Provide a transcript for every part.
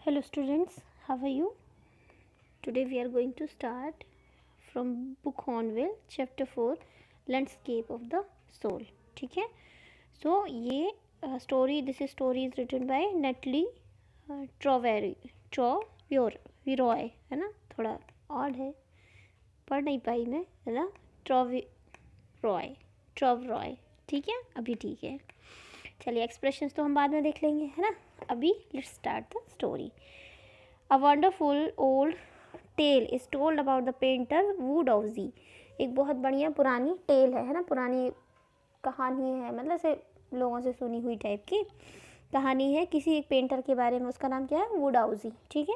Hello students, how are you? Today we are going to start from book Hornwell chapter 4 Landscape of the Soul. ठीक है. So ये story, this story is written by Natalie Troveroy है ना. थोड़ा odd है, पढ़ नहीं पाई मैं, है ना. ट्रोवरॉय. ठीक है, अभी ठीक है. चलिए एक्सप्रेशंस तो हम बाद में देख लेंगे, है ना. अभी let's start the story. A wonderful old tale is told about the painter Wu Daozi. एक बहुत बढ़िया पुरानी टेल है ना, पुरानी कहानी है, मतलब से लोगों से सुनी हुई टाइप की कहानी है किसी एक पेंटर के बारे में. उसका नाम क्या है? वुडाउजी. ठीक है.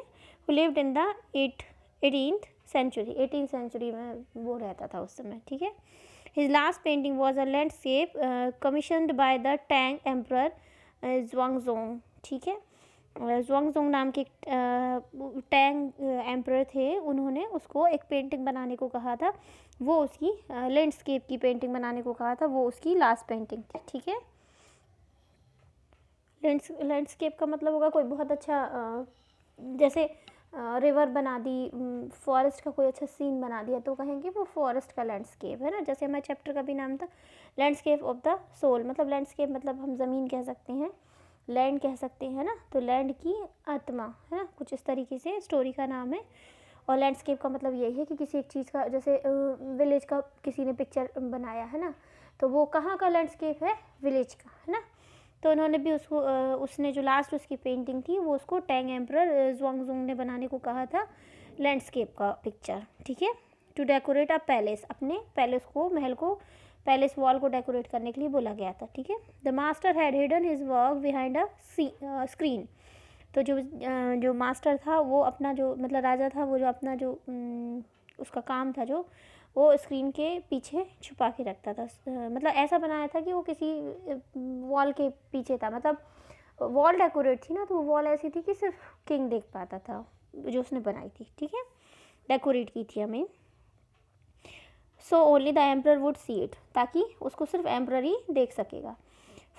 Who lived in the 18th century में वो रहता था उस समय. ठीक है. His last painting was a landscape commissioned by the Tang Emperor Zhuangzong. ठीक है. ज़ुआंगज़ोंग नाम के टैंग एम्परर थे, उन्होंने उसको एक पेंटिंग बनाने को कहा था. वो उसकी लैंडस्केप की पेंटिंग बनाने को कहा था. वो उसकी लास्ट पेंटिंग थी. ठीक है. लैंडस्केप का मतलब होगा कोई बहुत अच्छा जैसे रिवर बना दी, फॉरेस्ट का कोई अच्छा सीन बना दिया तो कहेंगे वो फॉरेस्ट का लैंडस्केप है ना. जैसे हमारे चैप्टर का भी नाम था लैंडस्केप ऑफ द सोल. मतलब लैंडस्केप मतलब हम ज़मीन कह सकते हैं, लैंड कह सकते हैं ना. तो लैंड की आत्मा है ना, कुछ इस तरीके से स्टोरी का नाम है. और लैंडस्केप का मतलब यही है कि किसी एक चीज़ का, जैसे विलेज का किसी ने पिक्चर बनाया है ना, तो वो कहाँ का लैंडस्केप है? विलेज का, है ना. तो उन्होंने भी उसको उसने जो लास्ट उसकी पेंटिंग थी वो उसको टैंग एम्परर ज़ुआंगज़ोंग ने बनाने को कहा था लैंडस्केप का पिक्चर. ठीक है. टू डेकोरेट अ पैलेस, अपने पैलेस को, महल को, पैलेस वॉल को डेकोरेट करने के लिए बोला गया था. ठीक है. The master had hidden his work behind a screen. तो जो मास्टर था वो अपना जो, मतलब राजा था वो, जो अपना जो उसका काम था जो, वो स्क्रीन के पीछे छुपा के रखता था. मतलब ऐसा बनाया था कि वो किसी वॉल के पीछे था. मतलब वॉल डेकोरेट थी ना, तो वो वॉल ऐसी थी कि सिर्फ किंग देख पाता था जो उसने बनाई थी. ठीक है. डेकोरेट की थी हमें. So only the emperor would see it, ताकि उसको सिर्फ एम्परर ही देख सकेगा.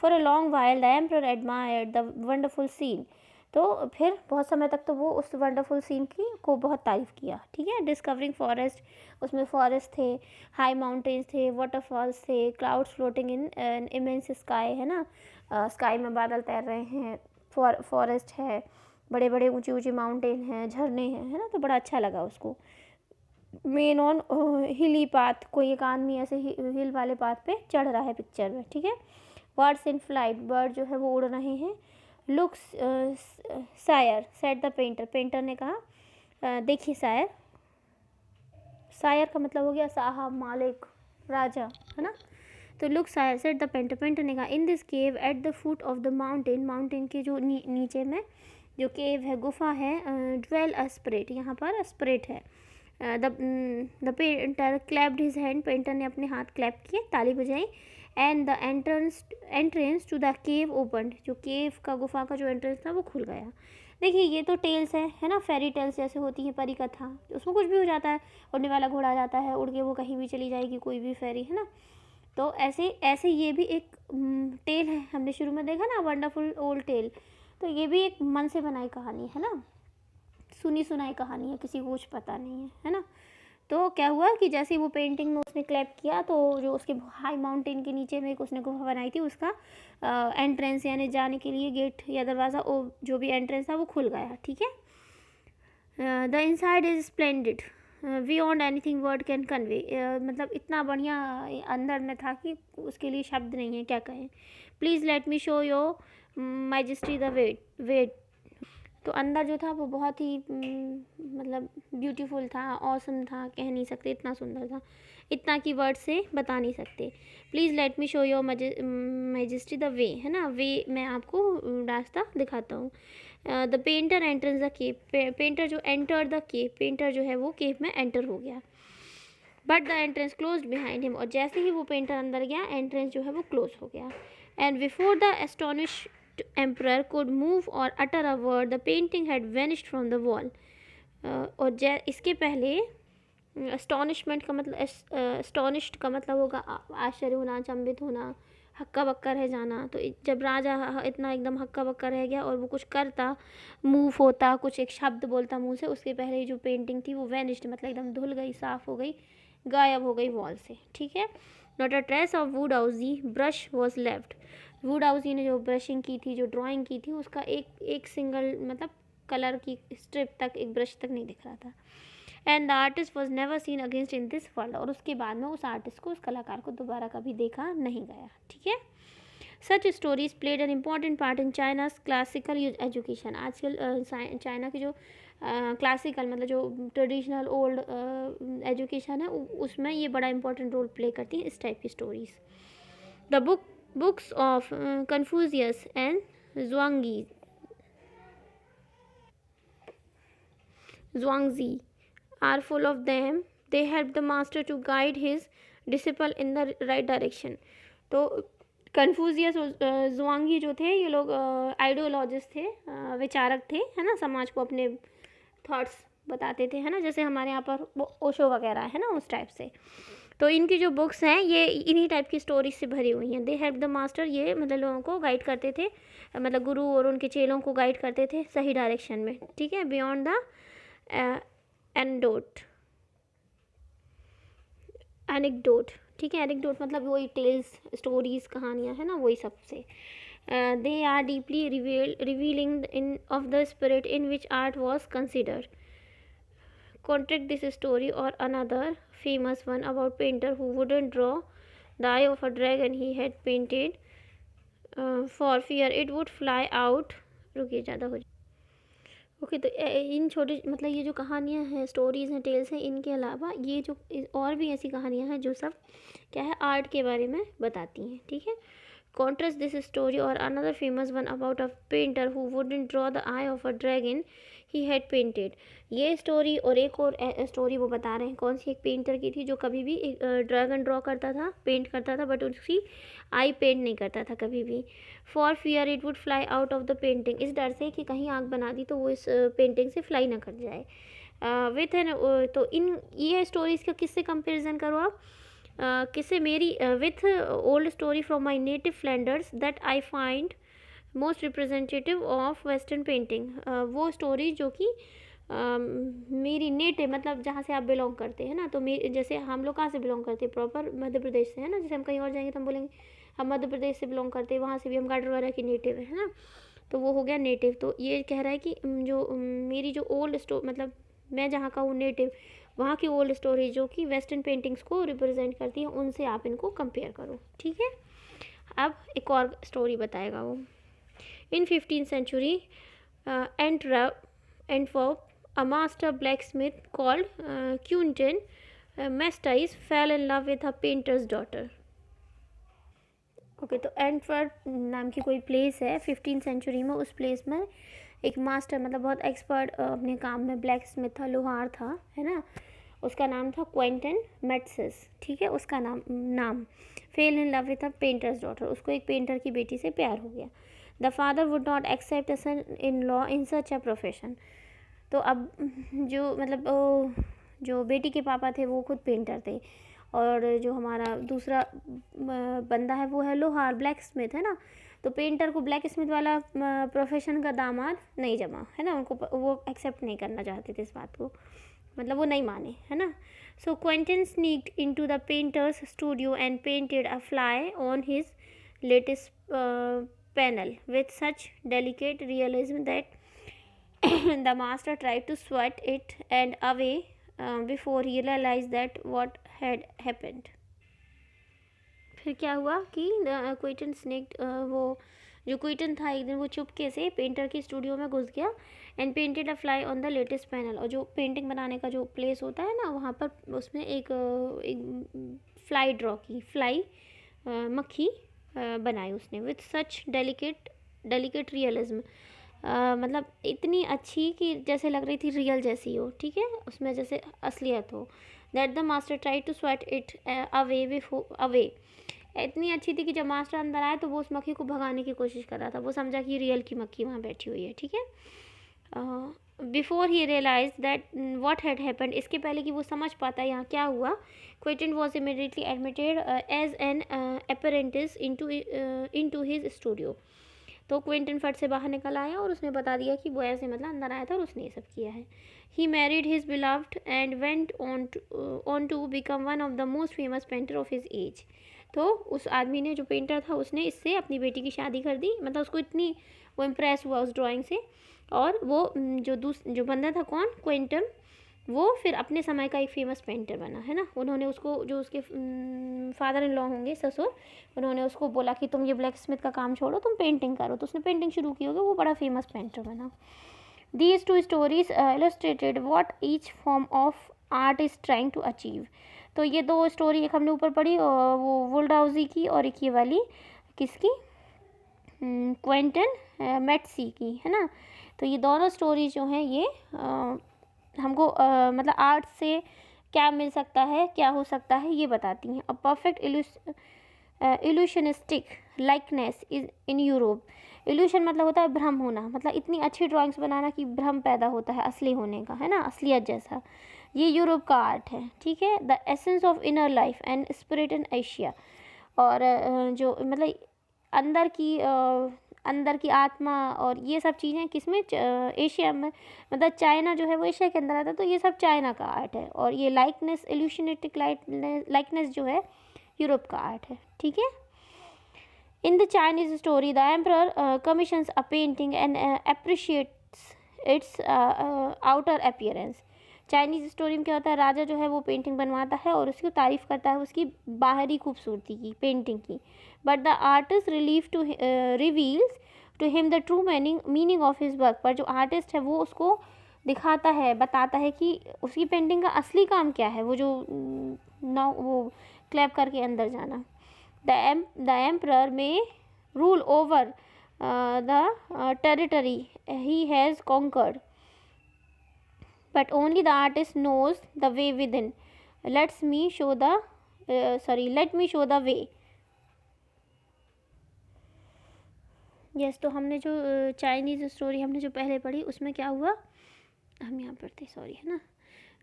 For a long while the emperor admired the wonderful scene. तो फिर बहुत समय तक तो वो उस वंडरफुल सीन की को बहुत तारीफ़ किया. ठीक है. डिस्कवरिंग फॉरेस्ट, उसमें फॉरेस्ट थे, हाई माउंटेन्स थे, वाटरफॉल्स थे, clouds floating in immense sky, है ना. स्काई में बादल तैर रहे हैं, फॉरेस्ट है, बड़े बड़े ऊंचे ऊंचे माउंटेन हैं, झरने हैं, है ना. तो बड़ा अच्छा लगा उसको. मेन ऑन हिली पाथ, कोई एक आदमी ऐसे हिल वाले पाथ पे चढ़ रहा है पिक्चर में. ठीक है. बर्ड्स इन फ्लाइट, बर्ड जो है वो उड़ रहे हैं. Looks sire said the painter, painter ने कहा देखिए सायर. सायर का मतलब हो गया साहब, मालिक, राजा, है ना. तो look sire said the painter, painter ने कहा in this cave at the foot of the mountain, mountain के जो नीचे में जो केव है, गुफा है, ड्वेल अ स्पिरिट, यहाँ पर स्पिरिट है. The painter clapped his hand, painter ने अपने हाथ क्लैप किए, ताली बजाई. And the entrance to the cave open, जो केव का, गुफा का जो एंट्रेंस था वो खुल गया. देखिए ये तो टेल्स है ना, फेरी टेल्स जैसे होती है, परी कथा, उसमें कुछ भी हो जाता है. उड़ने वाला घोड़ा आ जाता है, उड़ के वो कहीं भी चली जाएगी, कोई भी फेरी, है ना. तो ऐसे ऐसे ये भी एक टेल है. हमने शुरू में देखा ना वंडरफुल ओल्ड टेल, तो ये भी एक मन से बनाई कहानी है ना, सुनी सुनाई कहानी है, किसी को कुछ पता नहीं है ना. तो क्या हुआ कि जैसे वो पेंटिंग में उसने क्लैप किया, तो जो उसके हाई माउंटेन के नीचे में एक उसने गुफा बनाई थी, उसका एंट्रेंस यानी जाने के लिए गेट या दरवाज़ा, जो भी एंट्रेंस था वो खुल गया. ठीक है. The inside is splendid beyond anything word can convey, मतलब इतना बढ़िया अंदर में था कि उसके लिए शब्द नहीं है, क्या कहें. Please let me show your majesty the way. तो अंदर जो था वो बहुत ही मतलब ब्यूटीफुल था, ऑसम था, कह नहीं सकते, इतना सुंदर था, इतना कि वर्ड से बता नहीं सकते. Please let me show your majesty the way, है ना. वे, मैं आपको रास्ता दिखाता हूँ. The painter enters the cave, painter जो एंटर द केव, पेंटर जो है वो केव में एंटर हो गया. But the entrance close behind him, और जैसे ही वो पेंटर अंदर गया, एंट्रेंस जो है वो क्लोज हो गया. And before the astonished emperor could move or utter a word, the painting had vanished from the wall. और इसके पहले astonishment का मतलब astonished का मतलब होगा आश्चर्य होना, अचंभित होना, हक्का बक्का रह जाना। तो जब राजा इतना एकदम हक्का बक्का रह गया और वो कुछ करता, मूव होता, कुछ एक शब्द बोलता मुंह से, उसके पहले ही जो पेंटिंग थी वो वैनिश्ड, मतलब एकदम धुल गई, साफ हो गई, गायब हो गई वॉल से। ठीक है। Not a trace of Wu Daozi brush was left. Wu Daozi ने जो ब्रशिंग की थी, जो ड्राइंग की थी, उसका एक सिंगल मतलब कलर की स्ट्रिप तक, एक ब्रश तक नहीं दिख रहा था। And the artist was never seen against in this world. और उसके बाद में उस आर्टिस्ट को, उस कलाकार को दोबारा कभी देखा नहीं गया। ठीक है। Such stories played an important part in China's classical education. आजकल चाइना की जो क्लासिकल मतलब जो ट्रेडिशनल ओल्ड एजुकेशन है उसमें ये बड़ा इंपॉर्टेंट रोल प्ले करती हैं इस टाइप की stories. The books of Confucius and Zhuangzi are full of them. They help the master to guide his disciple in the right direction. तो कन्फ्यूजियस और जुआंगी जो थे, ये लोग आइडियोलॉजिस्ट थे, विचारक थे, है ना, समाज को अपने थॉट्स बताते थे, है ना, जैसे हमारे यहाँ पर ओशो वगैरह है ना, उस टाइप से। तो इनकी जो बुक्स हैं ये इन्हीं टाइप की स्टोरीज से भरी हुई हैं। दे हेल्प द मास्टर, ये मतलब लोगों को गाइड करते थे, मतलब गुरु और उनके चेलों को गाइड करते थे सही डायरेक्शन में। ठीक है। Beyond the anecdote. ठीक है। एनेक्डोट मतलब वही टेल्स, स्टोरीज, कहानियाँ, है ना, वही सबसे। They are deeply revealing in of the spirit in which art was considered. Contract this story or another famous one about painter who wouldn't draw the eye of a dragon he had painted for fear it would fly out। रुकिए, ज़्यादा हो जाए। Okay. तो इन छोटे मतलब ये जो कहानियाँ हैं, स्टोरीज़ हैं, टेल्स हैं, इनके अलावा ये जो और भी ऐसी कहानियाँ हैं जो सब क्या है, आर्ट के बारे में बताती हैं। ठीक है। Contrast this story or another famous one about a painter who wouldn't draw the eye of a dragon he had painted। ये स्टोरी और एक और स्टोरी वो बता रहे हैं, कौन सी, एक पेंटर की थी जो कभी भी एक ड्रैगन ड्रॉ करता था, पेंट करता था, बट उसकी आई पेंट नहीं करता था कभी भी। For fear it would fly out of the painting, इस डर से कि कहीं आग बना दी तो वो इस पेंटिंग से फ्लाई ना कर जाए। विथ एन तो इन ये स्टोरीज़ का किससे कंपेरिजन करो आप, किससे, मेरी with old story from my native Flanders that I find most representative of western painting. वो स्टोरी जो कि मेरी नेटिव मतलब जहाँ से आप बिलोंग करते हैं ना, तो मेरे जैसे हम लोग कहाँ से बिलोंग करते हैं, प्रॉपर मध्य प्रदेश से, है ना। जैसे हम कहीं और जाएंगे तो हम बोलेंगे हम मध्य प्रदेश से बिलोंग करते हैं, वहाँ से भी हम गार्डर वगैरह की नेटिव है ना, तो वो हो गया नेटिव। तो ये कह रहा है कि जो मेरी जो ओल्ड मतलब मैं जहाँ का हूँ नेटिव, वहाँ की ओल्ड स्टोरी जो कि वेस्टर्न पेंटिंग्स को रिप्रेजेंट करती है, उनसे आप इनको कंपेयर करो। ठीक है। अब एक और स्टोरी बताएगा वो। इन 15th century Antwerp, a master blacksmith called Quentin Mestais fell in love with a painter's daughter। Okay. तो एंटवर्प नाम की कोई प्लेस है 15th सेंचुरी में, उस प्लेस में एक मास्टर मतलब बहुत एक्सपर्ट अपने काम में ब्लैक स्मिथ था, लोहार था, है ना, उसका नाम था क्वेंटन मेट्सिस। ठीक है। उसका नाम fell in love with a painter's daughter, उसको एक पेंटर की बेटी से प्यार हो गया। The father would not accept a son in law in such a profession. तो अब जो मतलब जो बेटी के पापा थे वो खुद पेंटर थे, और जो हमारा दूसरा बंदा है वो है लोहार, ब्लैक स्मिथ, है ना। तो पेंटर को ब्लैक स्मिथ वाला प्रोफेशन का दामाद नहीं जमा, है ना, उनको वो एक्सेप्ट नहीं करना चाहते थे इस बात को, मतलब वो नहीं माने, है ना। So Quentin sneaked into the painter's studio and painted a fly on his latest panel with such delicate realism that the master tried to swat it and away before he realized that what had happened। फिर क्या हुआ कि Quinton snake वो जो Quinton था एक दिन वो चुपके से पेंटर की स्टूडियो में घुस गया and painted a fly on the latest panel. और जो पेंटिंग बनाने का जो प्लेस होता है ना, वहाँ पर उसमें एक फ्लाई ड्रॉ की, फ्लाई मक्खी बनाई उसने विथ सच डेलिकेट रियलिज्म, मतलब इतनी अच्छी कि जैसे लग रही थी रियल जैसी हो। ठीक है। उसमें जैसे असलियत हो। That the master try to sweat it away, इतनी अच्छी थी कि जब मास्टर अंदर आए तो वो उस मक्खी को भगाने की कोशिश कर रहा था, वो समझा कि रियल की मक्खी वहाँ बैठी हुई है। ठीक है। Before he realise that what had happened, इसके पहले कि वो समझ पाता है यहाँ क्या हुआ, Quentin was immediately admitted as an apprentice into his studio. तो क्विंटन फट से बाहर निकल आया और उसने बता दिया कि वो ऐसे मतलब अंदर आया था और उसने ये सब किया है। He married his beloved and went on to become one of the most famous painter of his age. तो उस आदमी ने, जो पेंटर था, उसने इससे अपनी बेटी की शादी कर दी। मतलब उसको इतनी वो इम्प्रेस हुआ उस ड्राइंग से, और वो जो बंदा था, कौन, क्विंटन, वो फिर अपने समय का एक फेमस पेंटर बना, है ना। उन्होंने उसको, जो उसके फादर इन लॉ होंगे, ससुर, उन्होंने उसको बोला कि तुम ये ब्लैक स्मिथ का काम छोड़ो, तुम पेंटिंग करो। तो उसने पेंटिंग शुरू की होगी, वो बड़ा फेमस पेंटर बना। These two stories illustrated what each form of art is trying to achieve. तो ये दो स्टोरी, एक हमने ऊपर पढ़ी वो वुल्डाउजी की, और एक ये वाली किसकी, क्विंटन मैट्सी की, है ना। तो ये दोनों स्टोरी जो हैं ये हमको मतलब आर्ट से क्या मिल सकता है, क्या हो सकता है, ये बताती हैं। A perfect illusionistic likeness is in Europe. Illusion मतलब होता है भ्रम होना, मतलब इतनी अच्छी ड्राइंग्स बनाना कि भ्रम पैदा होता है असली होने का, है ना, असलियत जैसा। ये यूरोप का आर्ट है, ठीक है। The essence of inner life and spirit in Asia. और जो मतलब अंदर की आत्मा और ये सब चीज़ें किसमें, एशिया में, मतलब चाइना जो है वो एशिया के अंदर आता है, तो ये सब चाइना का आर्ट है। और ये लाइकनेस, इल्यूशनेटिक लाइकनेस जो है, यूरोप का आर्ट है, ठीक है। In the Chinese story the emperor commissions a painting and appreciates its outer appearance. Chinese story में क्या होता है, राजा जो है वो पेंटिंग बनवाता है और उसकी तारीफ़ करता है उसकी बाहरी खूबसूरती की, पेंटिंग की। But the artist reveals to him the true meaning of his work. पर जो आर्टिस्ट है वो उसको दिखाता है, बताता है कि उसकी पेंटिंग का असली काम क्या है, वो जो वो क्लैप करके अंदर जाना। The emperor may rule over the territory he has conquered, but only the artist knows the way within. Let me show the way. Yes, तो हमने जो चाइनीज़ स्टोरी हमने जो पहले पढ़ी उसमें क्या हुआ, हम यहाँ पर थे, सॉरी, है ना।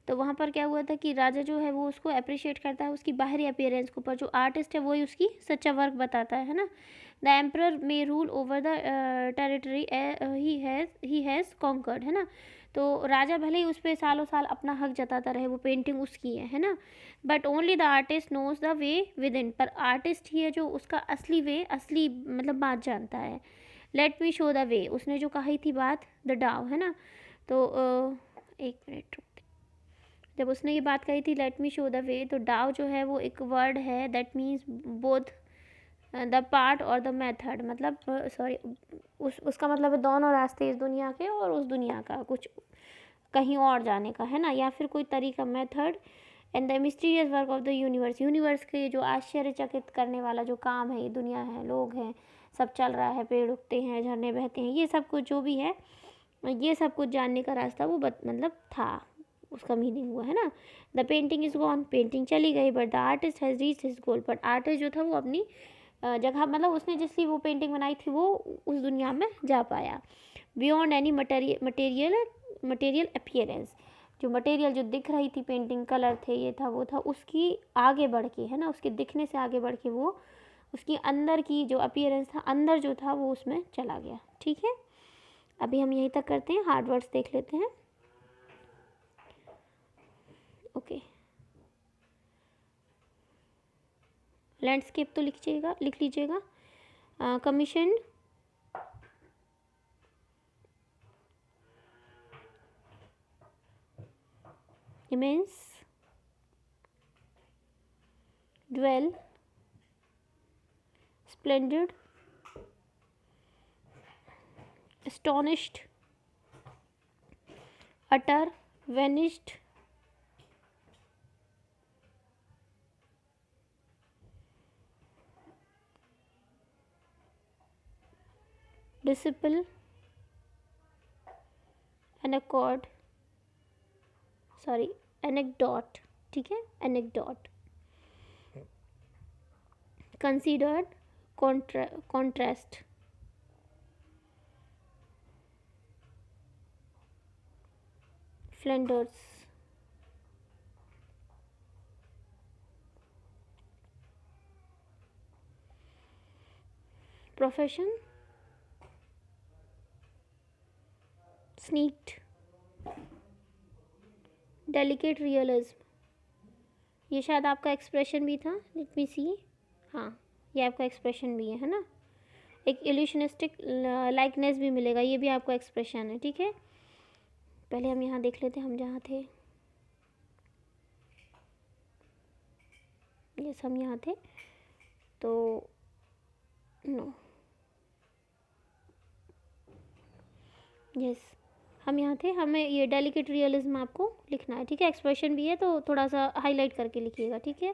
तो वहाँ पर क्या हुआ था कि राजा जो है वो उसको अप्रिशिएट करता है उसकी बाहरी अपीयरेंस को, पर जो आर्टिस्ट है वही उसकी सच्चा वर्क बताता है ना। The emperor may rule over the territory he has conquered, है ना। तो राजा भले ही उस पर सालों साल अपना हक जताता रहे, वो पेंटिंग उसकी है ना। But only the artist knows the way within, पर आर्टिस्ट ही है जो उसका असली वे, असली मतलब बात जानता है। Late me show the way, उसने जो कही थी बात, द डाव, है ना। तो एक मिनट, जब उसने ये बात कही थी late me show the way, तो डाव जो है वो एक वर्ड है that means both the part और द मेथड, मतलब सॉरी, उसका मतलब है दोनों रास्ते, इस दुनिया के और उस दुनिया का, कुछ कहीं और जाने का, है ना, या फिर कोई तरीका, method. And the mysterious work of the universe, universe के जो आश्चर्यचकित करने वाला जो काम है, ये दुनिया है, लोग हैं, सब चल रहा है, पेड़ उगते हैं, झरने बहते हैं, ये सब कुछ जो भी है, ये सब कुछ जानने का रास्ता वो मतलब था, उसका मीनिंग हुआ, है ना। The painting is gone, painting चली गई, but the artist has reach his goal, but artist जो था वो अपनी जगह, मतलब उसने जिसकी वो पेंटिंग बनाई थी वो उस दुनिया में जा पाया। बियॉन्ड एनी मटेरियल अपीयरेंस, जो मटेरियल जो दिख रही थी, पेंटिंग कलर थे, ये था वो था, उसकी आगे बढ़ के, है ना, उसके दिखने से आगे बढ़ के वो उसकी अंदर की जो अपीयरेंस था, अंदर जो था वो उसमें चला गया, ठीक है। अभी हम यहीं तक करते हैं, हार्ड वर्ड्स देख लेते हैं। ओके, लैंडस्केप तो लिख लीजिएगा। Commission, immense, dwell, splendid, astonished, utter, vanished, disciple, एनेकॉर्ड, सॉरी एनेक्डोट, ठीक है, anecdote, considered, contrast, Flanders, profession, sneaked, delicate realism, ये शायद आपका एक्सप्रेशन भी था, लेट मी सी, हाँ ये आपका एक्सप्रेशन भी है ना। एक इल्यूशनिस्टिक लाइकनेस भी मिलेगा, ये भी आपका एक्सप्रेशन है, ठीक है। पहले हम यहाँ देख लेते हैं हम जहाँ थे, यस हम यहाँ थे, तो नो यस हम यहाँ थे, हमें ये डेलिकेट रियलिज्म आपको लिखना है, ठीक है। एक्सप्रेशन भी है तो थोड़ा सा हाईलाइट करके लिखिएगा, ठीक है।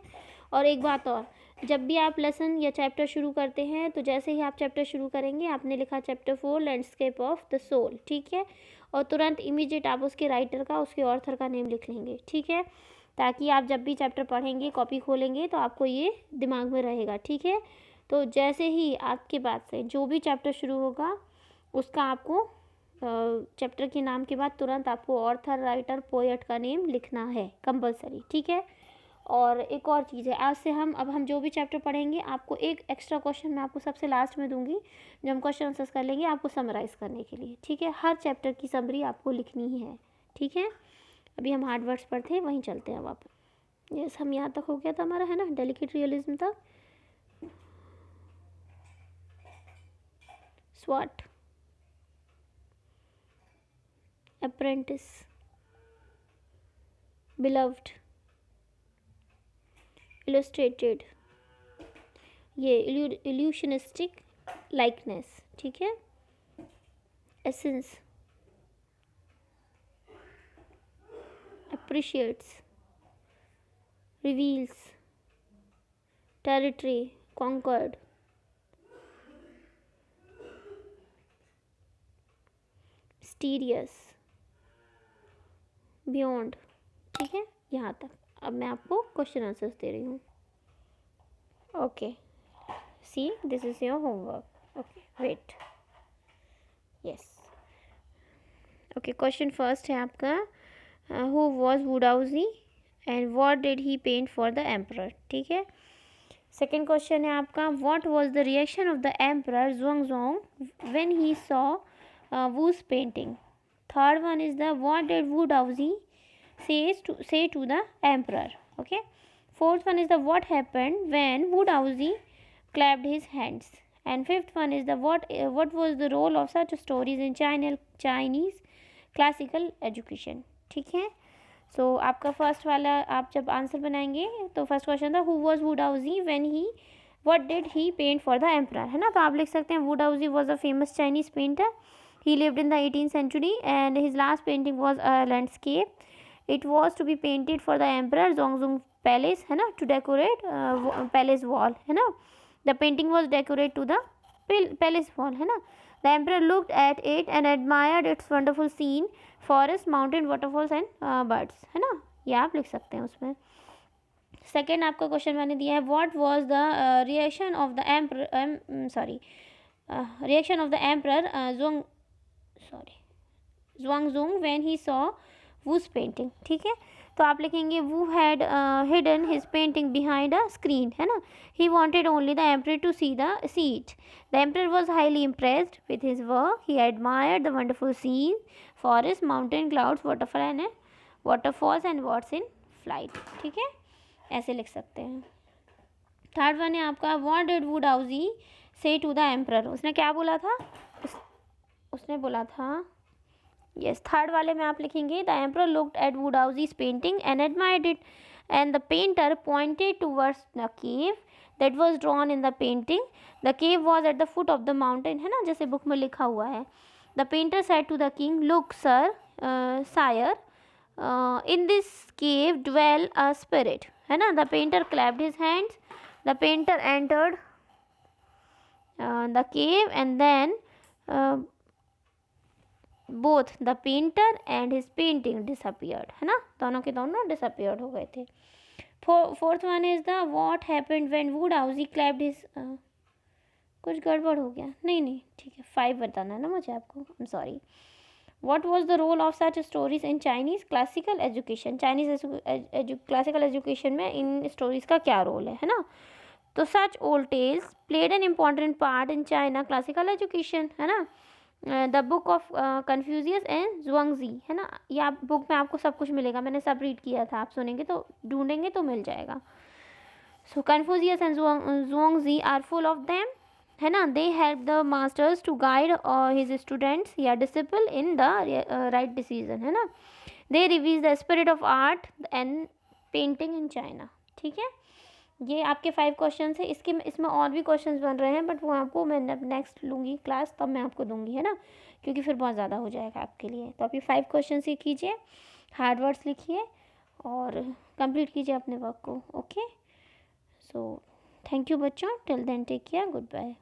और एक बात और, जब भी आप लेसन या चैप्टर शुरू करते हैं तो जैसे ही आप चैप्टर शुरू करेंगे, आपने लिखा chapter 4 landscape of the soul, ठीक है, और तुरंत इमीडिएट आप उसके राइटर का, उसके ऑथर का नेम लिख लेंगे, ठीक है, ताकि आप जब भी चैप्टर पढ़ेंगे, कॉपी खोलेंगे तो आपको ये दिमाग में रहेगा, ठीक है। तो जैसे ही आपके बाद से जो भी चैप्टर शुरू होगा उसका आपको चैप्टर के नाम के बाद तुरंत आपको ऑथर, राइटर, पोएट का नेम लिखना है कंपलसरी, ठीक है। और एक और चीज़ है, आज से अब हम जो भी चैप्टर पढ़ेंगे, आपको एक एक्स्ट्रा क्वेश्चन मैं आपको सबसे लास्ट में दूंगी, जब हम क्वेश्चन आंसर्स कर लेंगे आपको समराइज़ करने के लिए, ठीक है। हर चैप्टर की समरी आपको लिखनी ही है, ठीक है। अभी हम हार्ड वर्ड्स पर थे, वहीं चलते हैं वापस। यस हम यहाँ तक हो गया था हमारा, है ना, डेलिकेट रियलिज्म तक। स्वॉट, अप्रेंटिस, बिलव्ड, इलस्ट्रेटेड, ये इल्यूशनिस्टिक लाइकनेस, ठीक है। Essence, appreciates, reveals, territory, conquered, mysterious, beyond, ठीक है यहाँ तक। अब मैं आपको क्वेश्चन आंसर्स दे रही हूँ, okay see this is your homework, okay wait, yes okay. Question first है आपका, who was Wu Daozi and what did he paint for the emperor, ठीक है। सेकेंड क्वेश्चन है आपका, what was the reaction of the emperor Xuanzong when he saw Wu's painting. Third one is the what did Wu Daozi say to the emperor, okay. Fourth one is the what happened when Wu Daozi clapped his hands, and fifth one is the what was the role of such stories in Chinese classical education, ठीक है। सो आपका first वाला आप जब answer बनाएंगे तो first question था who was Wu Daozi when he what did he paint for the emperor, है ना। तो आप लिख सकते हैं Wu Daozi was a famous Chinese painter, he lived in the 18th century and his last painting was a landscape. It was to be painted for the emperor Zhongzong palace, है ना, to decorate palace wall, है ना। The painting was decorated to the palace wall, है ना। The emperor looked at it and admired its wonderful scene, forest, mountain, waterfalls and birds, है ना। ये आप लिख सकते हैं उसमें। सेकेंड आपका क्वेश्चन मैंने दिया है, what was the reaction of the emperor reaction of the emperor Zhuangzong when he saw Wu's painting, ठीक है। तो आप लिखेंगे Wu had hidden his painting behind a screen, है ना। He wanted only the emperor to see it. The emperor was highly impressed with his work. He admired the wonderful scene, forest, mountain, clouds, waterfalls and birds in flight, ठीक है, ऐसे लिख सकते हैं। Third one है आपका What did Wu Daozi say to the emperor, उसने क्या बोला था, उसने बोला था यस थर्ड वाले में आप लिखेंगे the emperor looked at Wu Daozi's painting and admired it and the painter pointed towards the cave that was drawn in the painting. The cave was at the foot of the mountain, है ना, जैसे बुक में लिखा हुआ है। The painter said to the king look sir sire in this cave dwell a spirit, है ना। The painter clapped his hands, the painter entered the cave and then both the painter and his painting disappeared, है ना, दोनों के दोनों disappeared हो गए थे। Fourth one is the what happened when Wu Daozi clapped his, कुछ गड़बड़ हो गया, नहीं ठीक है 5 बताना है ना मुझे आपको, I am sorry. What was the role of such stories in Chinese classical education? Chinese classical education में इन stories का क्या रोल है ना? तो such old tales played an important part in China classical education, है ना? The book of Confucius and जुआंगजी, है ना? ये आप बुक में आपको सब कुछ मिलेगा, मैंने सब रीड किया था, आप सुनेंगे तो ढूंढेंगे तो मिल जाएगा. So Confucius and Zhuangzi are full of them, है ना? They help the masters to guide his students या disciple in the right decision, है ना? They revive the spirit of art and painting in China. ठीक है, ये आपके 5 question है. इसमें और भी क्वेश्चंस बन रहे हैं, बट वो आपको मैं नेक्स्ट लूँगी क्लास, तब मैं आपको दूंगी, है ना? क्योंकि फिर बहुत ज़्यादा हो जाएगा आपके लिए. तो आप ये 5 क्वेश्चन ही कीजिए, हार्ड वर्ड्स लिखिए और कंप्लीट कीजिए अपने वर्क को. ओके, सो थैंक यू बच्चों. Till then take care, good bye.